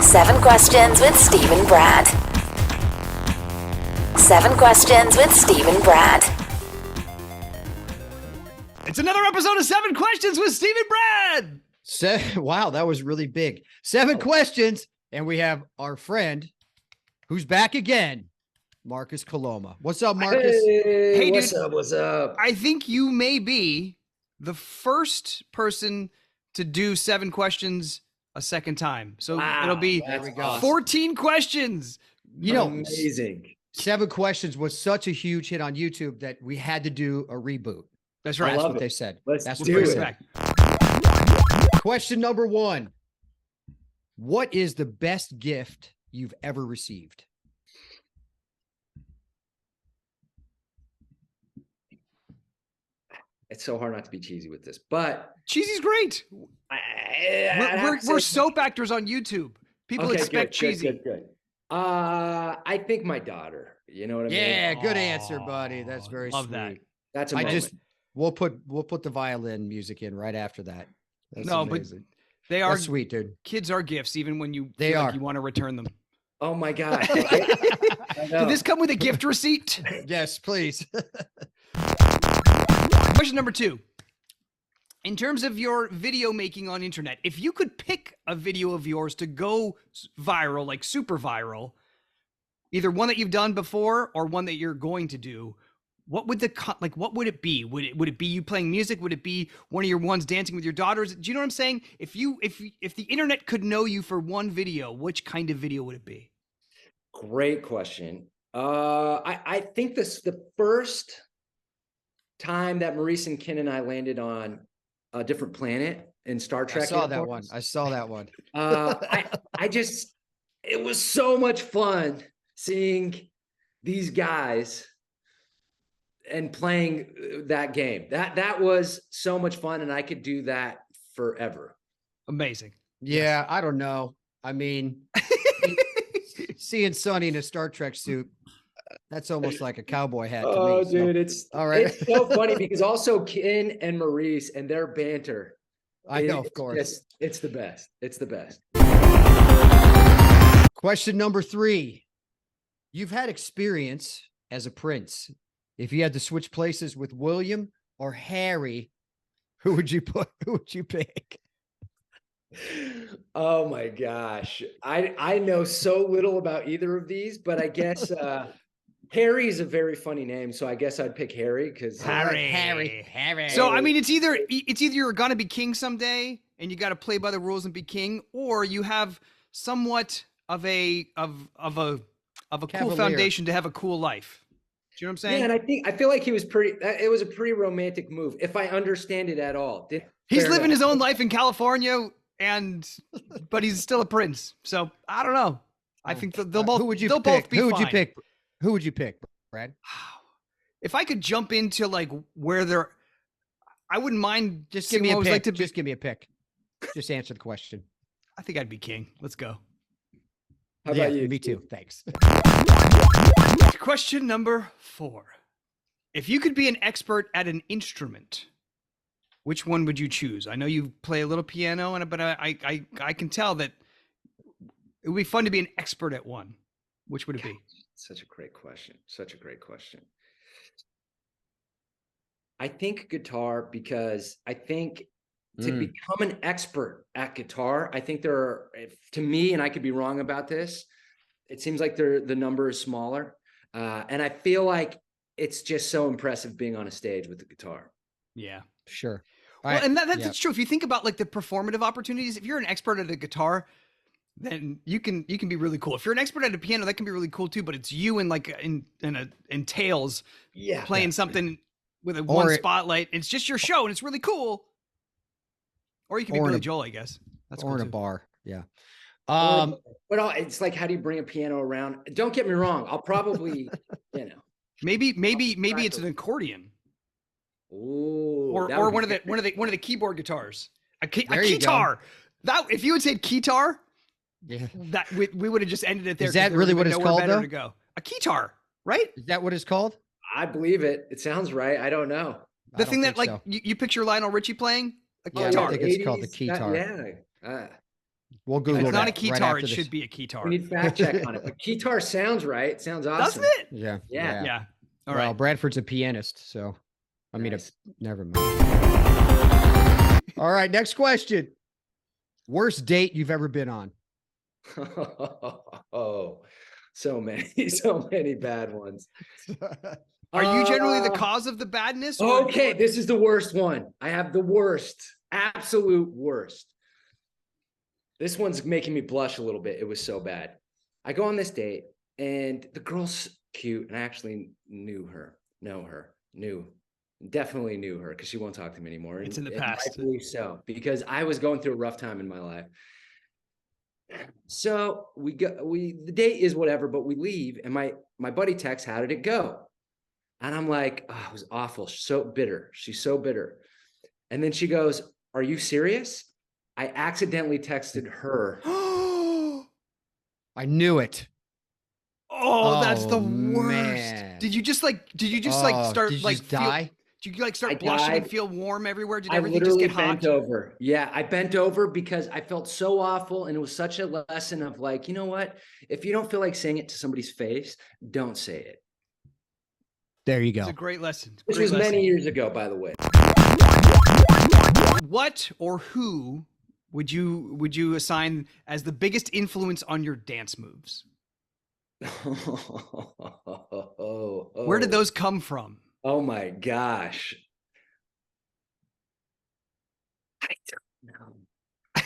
7 questions with Steve and Brad. 7 questions with Steve and Brad. It's another episode of 7 Questions with Steve and Brad. Wow, that was really big. 7 questions, and we have our friend who's back again, Marcus COLOMA. What's up, Marcus? Hey, What's dude. What's up? I think you may be the first person to do 7 questions a second time. So it'll be 14 questions. You know, Amazing. 7 questions was such a huge hit on YouTube that we had to do a reboot. That's right. That's love what it. they said. Let's That's do what they it. said. Question number 1. What is the best gift you've ever received? It's so hard not to be cheesy with this, but Cheesy's great. We're soap actors on YouTube. People expect cheesy. Good. I think my daughter. You know what I mean? Yeah, good answer, buddy. That's very Love sweet. that. That's a I moment. just we'll put the violin music in right after that. That's No, but amazing. They are That's sweet, dude. kids are gifts, even when you They feel are. like you want to return them. Oh my gosh. I know. Did this come with a gift receipt? Yes, please. Question number 2. In terms of your video making on internet, if you could pick a video of yours to go viral, like super viral, either one that you've done before or one that you're going to do, what would what would it be? Would it be you playing music? Would it be one of your ones dancing with your daughters? Do you know what I'm saying? If the internet could know you for one video, which kind of video would it be? Great question. I think the first time that Maurice and Ken and I landed on a different planet in Star Trek. I saw that one. It was so much fun seeing these guys and playing that game. That was so much fun, and I could do that forever. Amazing. Yeah, I don't know. I mean, seeing Sonny in a Star Trek suit, that's almost like a cowboy hat to Oh, me. dude, it's all right. It's so funny because also Ken and Maurice and their banter. I know, of course. It's the best. It's the best. Question number 3. You've had experience as a prince. If you had to switch places with William or Harry, who would you pick? Oh my gosh. I know so little about either of these, but I guess Harry is a very funny name, so I guess I'd pick Harry because Harry. So I mean, it's either you're gonna be king someday and you got to play by the rules and be king, or you have somewhat of a cool Cavalier. foundation to have a cool life. Do you know what I'm saying? Yeah, and I feel like he was it was a pretty romantic move, if I understand it at all. He's living his own life in California, but he's still a prince. So I don't know. I think they'll both. Who would you they'll pick? both be Who would you fine. pick? Who would you pick, Brad? If I could jump into like where they're, I wouldn't mind. Just seeing give me a what it was pick. like to be- Just give me a pick. Just answer the question. I think I'd be king. Let's go. How about you? Me too. Thanks. Question number 4. If you could be an expert at an instrument, which one would you choose? I know you play a little piano, but I can tell that it would be fun to be an expert at one. Which would it be? Such a great question. Such a great question. I think guitar, because I think to become an expert at guitar, I think there are, to me, and I could be wrong about this, it seems like the number is smaller. And I feel like it's just so impressive being on a stage with the guitar. Yeah. Sure. Well, and that's true. If you think about like the performative opportunities, if you're an expert at a guitar, then you can be really cool. If you're an expert at a piano, that can be really cool too. But it's you in like in tails, playing something with one spotlight. It's just your show, and it's really cool. Or you can be Billy Joel, I guess. That's cool in a too. bar. Yeah. But it's like, how do you bring a piano around? Don't get me wrong. I'll probably, maybe it's an accordion. Ooh, or one of the keyboard guitars. A guitar. That if you had said keytar, that we would have just ended it there. Is that really what it's called though? To go. A keytar, right? Is that what it's called? I believe it. It sounds right. I don't know. The thing that like you picture Lionel Richie playing a Yeah, guitar. I think it's called the keytar. Yeah. We'll If Google it's not a that right keytar, after it this. should be a We keytar. need fact check on it. But keytar sounds right. It sounds awesome. Doesn't it? Yeah. Yeah. Yeah. All Well, right. Bradford's a pianist, so I mean, Nice. never mind. All right, next question. Worst date you've ever been on? Oh, so many bad ones. Are you generally the Uh, cause of the badness? Or Okay, this is the worst one. I have the worst, absolute worst. This one's making me blush a little bit. It was so bad. I go on this date and the girl's cute, and I actually definitely knew her because she won't talk to me anymore. It's in the and past. rightfully so, because I was going through a rough time in my life. So the date is whatever, but we leave, and my buddy texts, "How did it go?" And I'm like, "Oh, it was awful. So bitter. She's so bitter." And then she goes, "Are you serious?" I accidentally texted her. I knew it. Oh, that's the Oh, worst. man. Did you just start Did you just die? Did you like I start blushing and died. feel warm everywhere? Did I everything just literally get hot? bent over. Yeah, I bent over because I felt so awful. And it was such a lesson of like, you know what? If you don't feel like saying it to somebody's face, don't say it. There you It's go. a great lesson. This Great was lesson. many years ago, by the way. What or who would you assign as the biggest influence on your dance moves? Where did those come from? Oh my gosh. I don't know.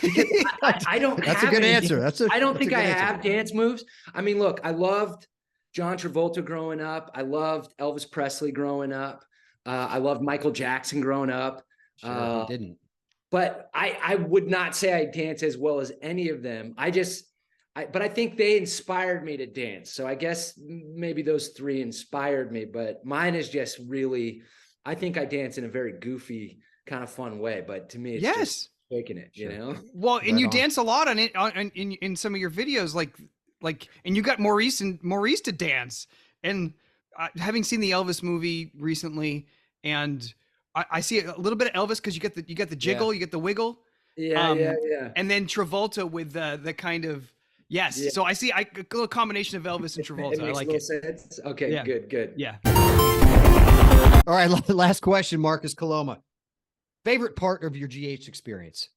Because I don't That's a have good any answer. I don't that's a think good I answer. have dance moves. I mean, look, I loved John Travolta growing up. I loved Elvis Presley growing up. I loved Michael Jackson growing up. Sure, he didn't. But I would not say I dance as well as any of them. But I think they inspired me to dance. So I guess maybe those three inspired me, but mine is just really, I think I dance in a very goofy kind of fun way, but to me, it's just faking it, you know? Well, and Right you on. dance a lot in some of your videos, like, and you got Maurice to dance. And having seen the Elvis movie recently, and I see a little bit of Elvis because you get the jiggle, you get the wiggle. Yeah. And then Travolta with the kind of, yes. Yeah. So I see a little combination of Elvis and Travolta. I like it. Sense. Okay, Yeah. good. Yeah. All right, last question, Marcus Coloma. Favorite part of your GH experience?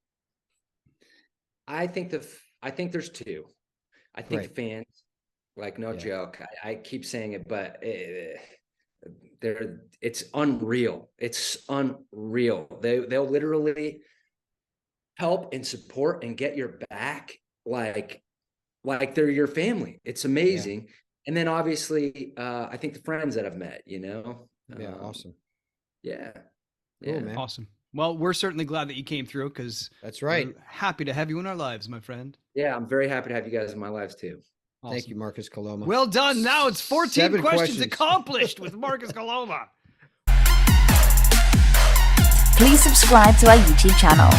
I think there's two. I think Right. fans, like no Yeah. joke. I keep saying it, but it's unreal. It's unreal. They'll literally help and support and get your back like they're your family. It's amazing. And then obviously, I think the friends that I've met, you know. Yeah, awesome. Yeah. Cool, man. Awesome. Well, we're certainly glad that you came through because That's right. we're happy to have you in our lives, my friend. Yeah, I'm very happy to have you guys in my lives too. Awesome. Thank you, Marcus Coloma. Well done. Now it's 14 7 questions questions. accomplished with Marcus Coloma. Please subscribe to our YouTube channel.